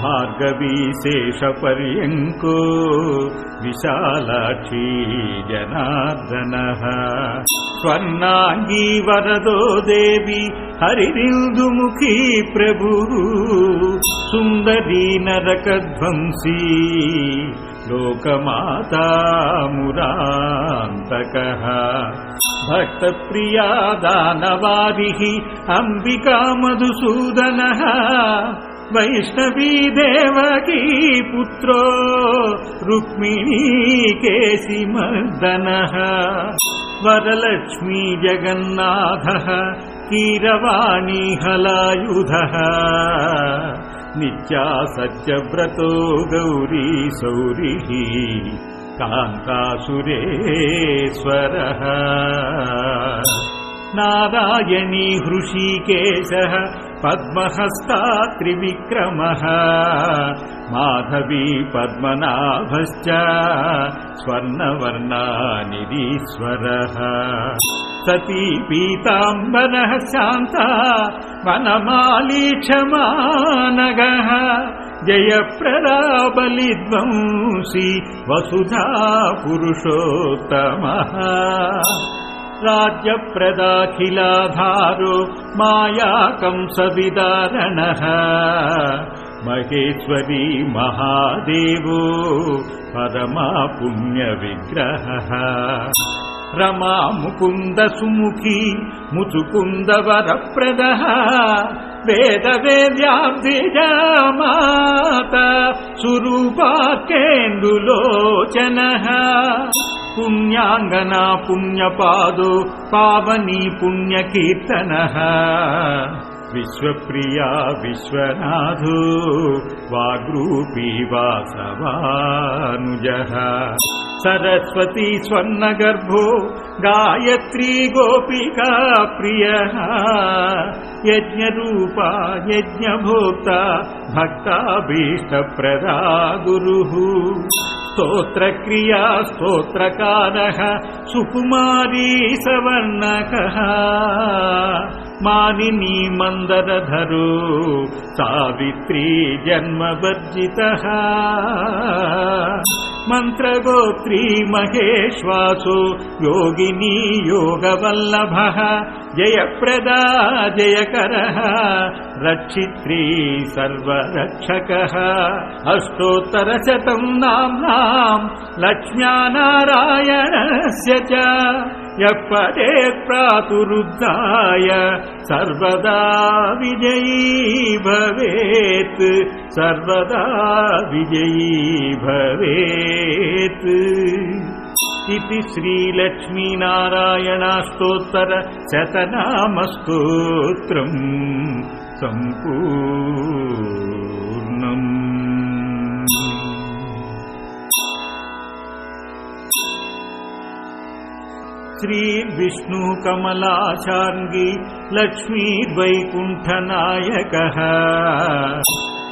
भार्गवी शेषपर्यङ्को विशालाक्षी जनार्दनः स्वर्णाङ्गी वरदो देवी हरिरिन्दुमुखी प्रभुः सुन्दरी नरकध्वंसी लोकमाता मुरान्तकः भक्तप्रिया दानवारिः अम्बिका मधुसूदनः वैष्णवी देवकी पुत्रो रुक्मिणी केशिमर्दनः वरलक्ष्मी जगन्नाथः कीरवाणी हलायुधः नित्या सत्यव्रतो गौरी सौरिः कान्तासुरेश्वरः नारायणी हृषीकेशः पद्महस्ता त्रिविक्रमः माधवी पद्मनाभश्च स्वर्णवर्णा निरीश्वरः सती पीताम्बरः शान्ता वनमाली क्षमानगः जयप्रदा बलिध्वंसी वसुधा पुरुषोत्तमः राज्यप्रदाखिलाधारो मायाकंसविदारणः महेश्वरी महादेवो परमा पुण्यविग्रहः रमा मुकुन्द सुमुखी मुचुकुन्द वरप्रदः वेदवेद्याब्धिजा माता सुरूपाकेन्दुलोचनः पुण्याङ्गना पुण्यपादो पावनी पुण्यकीर्तनः विश्वप्रिया विश्वनाथो वाग्रूपी वासवानुजः सरस्वती स्वर्णगर्भो गायत्री गोपिका प्रियः यज्ञरूपा यज्ञभोक्ता भक्ताभीष्टप्रदा गुरुः स्तोत्रक्रिया स्तोत्रकारः सुकुमारी सवर्णकः मानिनी मन्दरधरो सावित्री जन्मवर्जितः मन्त्रगोत्री महेश्वासो योगिनी योगवल्लभः जयप्रदा जयकरः रक्षित्री सर्वरक्षकः अष्टोत्तरशतं नाम्नां लक्ष्म्या नारायणस्य च यः पठेत् प्रातरुद्धाय सर्वदा विजयी भवेत् सर्वदा विजयी भवेत् इति श्रीलक्ष्मीनारायणाष्टोत्तर शतनामस्तोत्रम् सम्पूर्णम्। श्री विष्णु कमलाशार्ङ्गी लक्ष्मीर्वैकुण्ठनायकः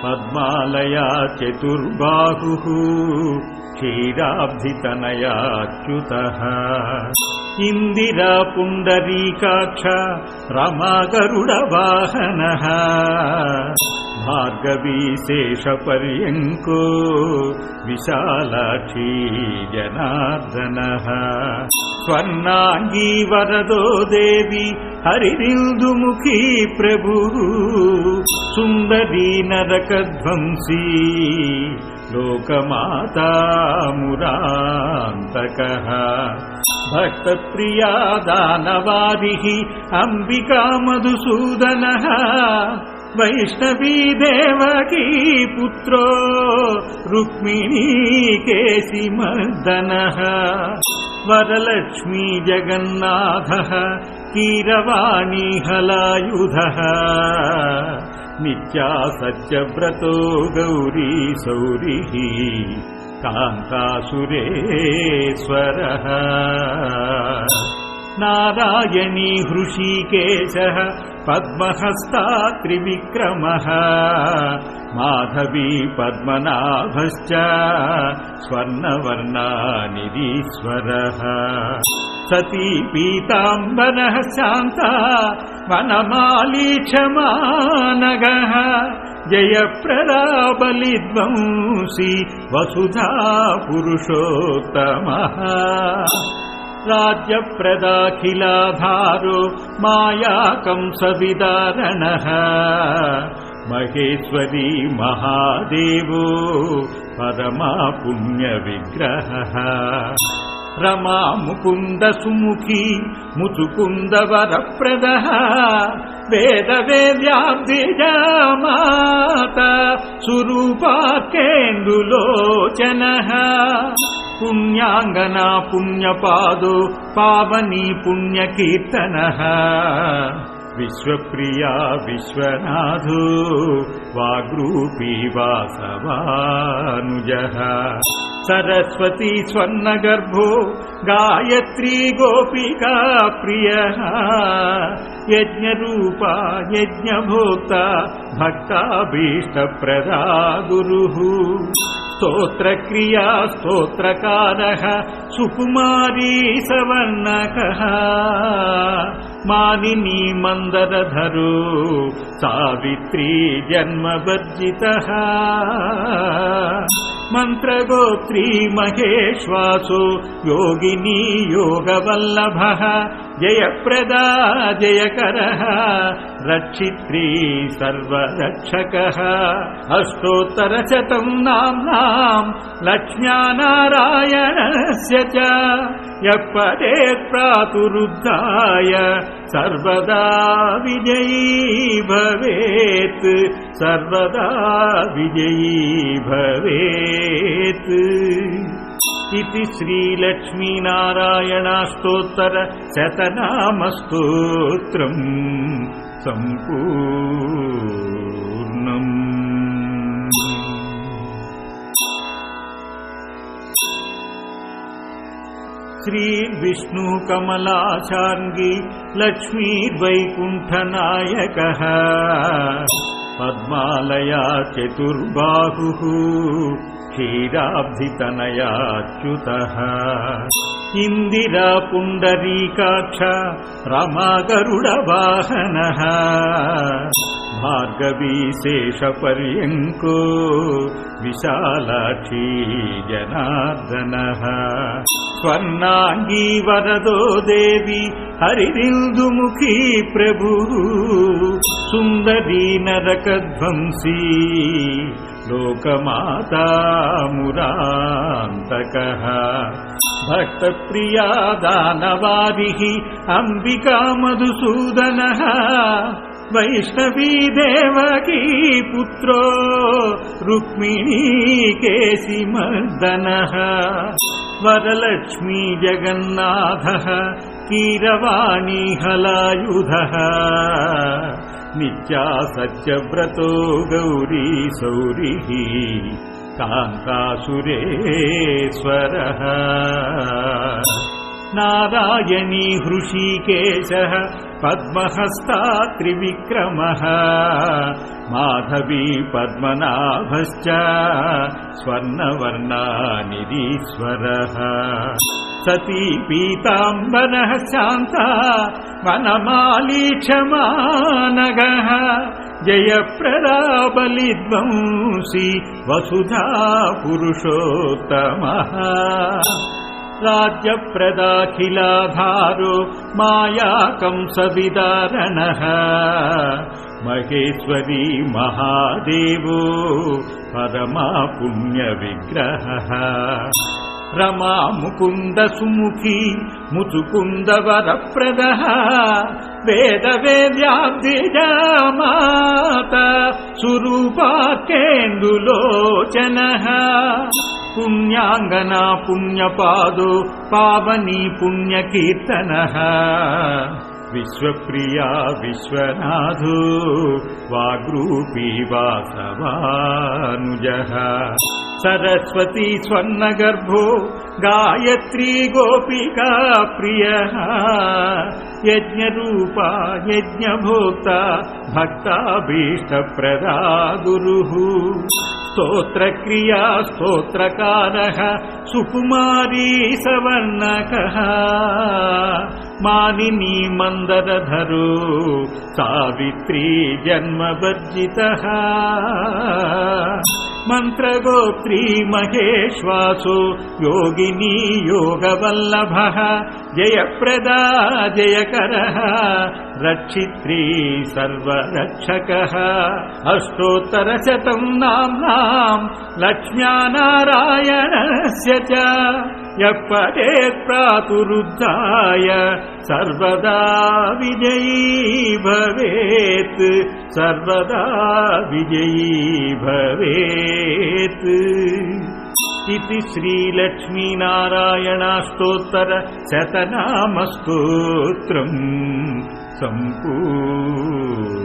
पद्मालया चतुर्बाहुः क्षीराब्धितनयाच्युतः इन्दिरा पुण्डरीकाक्ष रमा गरुडवाहनः भार्गवी शेषपर्यङ्को विशालाक्षी जनार्दनः स्वर्णाङ्गी वरदो देवी हरिरिन्दुमुखी प्रभुः सुन्दरी नरकध्वंसी लोकमाता मुरान्तकः भक्तप्रिया दानवारिः अम्बिका मधुसूदनः वैष्णवी देवकी पुत्रो रुक्मिणी केशिमर्दनः वरलक्ष्मी जगन्नाथः कीरवाणी हलायुधः नित्या सत्यव्रतो गौरी सौरिः कान्तासुरेश्वरः नारायणी हृषीकेशः पद्महस्ता त्रिविक्रमः माधवी पद्मनाभश्च स्वर्णवर्णा निरीश्वरः सती पीताम्बरः शान्ता वनमाली क्षमानगः जयप्रदा बलिध्वंसी वसुधा पुरुषोत्तमः राज्यप्रदाखिलाधारो मायाकंसविदारणः महेश्वरी महादेवो परमा पुण्यविग्रहः रमा मुकुन्द सुमुखी मुचुकुन्दवरप्रदः वेदवेद्याब्धिजा माता सुरूपाकेन्दुलोचनः पुण्याङ्गना पुण्यपादो पावनी पुण्यकीर्तनः विश्वप्रिया विश्वनाथो वाग्रूपी वासवानुजः सरस्वती स्वर्णगर्भो गायत्री गोपिका प्रियः यज्ञरूपा यज्ञभोक्ता भक्ताभीष्टप्रदा गुरुः स्तोत्रक्रिया स्तोत्रकारः सुकुमारी सवर्णकः मानिनी मन्दरधरो सावित्री जन्मवर्जितः मन्त्रगोत्री महेश्वासो योगिनी योगवल्लभः जयप्रदा जयकरः रक्षित्री सर्वरक्षकः अष्टोत्तरशतं नाम्नां लक्ष्म्या नारायणस्य च यः पठेत् प्रातरुद्धाय सर्वदा विजयी भवेत् सर्वदा विजयी भवेत् इति श्रीलक्ष्मीनारायणाष्टोत्तरशतनामस्तोत्रम् सम्पूर्णम्। श्रीविष्णुकमलाशार्ङ्गी लक्ष्मीर्वैकुण्ठनायकः पद्मालया चतुर्बाहुः क्षीराब्धितनयाच्युतः इन्दिरा पुण्डरीकाक्ष रमा गरुडवाहनः भार्गवी शेषपर्यङ्को विशालाक्षी जनार्दनः स्वर्णाङ्गी वरदो देवी हरिरिन्दुमुखी प्रभुः सुन्दरी नरकध्वंसी लोकमाता मुरान्तकः भक्तप्रिया दानवारिः अम्बिका मधुसूदनः वैष्णवी देवकी पुत्रो रुक्मिणी केशिमर्दनः वरलक्ष्मी जगन्नाथः कीरवाणी हलायुधः नित्या सत्यव्रतो गौरी सौरिः कान्तासुरेश्वरः नारायणी हृषीकेशः पद्महस्ता त्रिविक्रमः माधवी पद्मनाभश्च स्वर्णवर्णानिधीश्वरः सती पीताम्बरः शान्ता वनमाली क्षमानगः जयप्रदा बलिध्वंसी वसुधा पुरुषोत्तमः राज्यप्रदाखिलाधारो मायाकंसविदारणः महेश्वरी महादेवो परमा पुण्यविग्रहः रमा मुकुन्द सुमुखी मुचुकुन्दवरप्रदः वेदवेद्याब्धिजा माता सुरूपाकेन्दुलोचनः पुण्याङ्गना पुण्यपादो पावनी पुण्यकीर्तनः विश्वप्रिया विश्वनाथो वाग्रूपी वासवानुजः सरस्वती स्वर्णगर्भो गायत्री गोपिका प्रियः यज्ञरूपा यज्ञभोक्ता भक्ताभीष्टप्रदा गुरुः स्तोत्रक्रिया स्तोत्रकारः सुकुमारी सवर्णकः మానినీ మందరధరో సావిత్రీ జన్మవర్జితః మంత్రగోత్రీ మహేశ్వాసో యోగినీ యోగవల్లభః జయప్రదా జయకరః రక్షిత్రీ సర్వరక్షకః అష్టోత్తరశతం నామ్నాం లక్ష్మ్యా నారాయణస్య చ యః పఠేత్ ప్రాతురుద్ధాయ సర్వదా విజయీ భవేత్ సర్వదా విజయీ భవేత్ इति श्रीलक्ष्मीनारायणाष्टोत्तर शतनामस्तोत्रम् सम्पूर्णम्।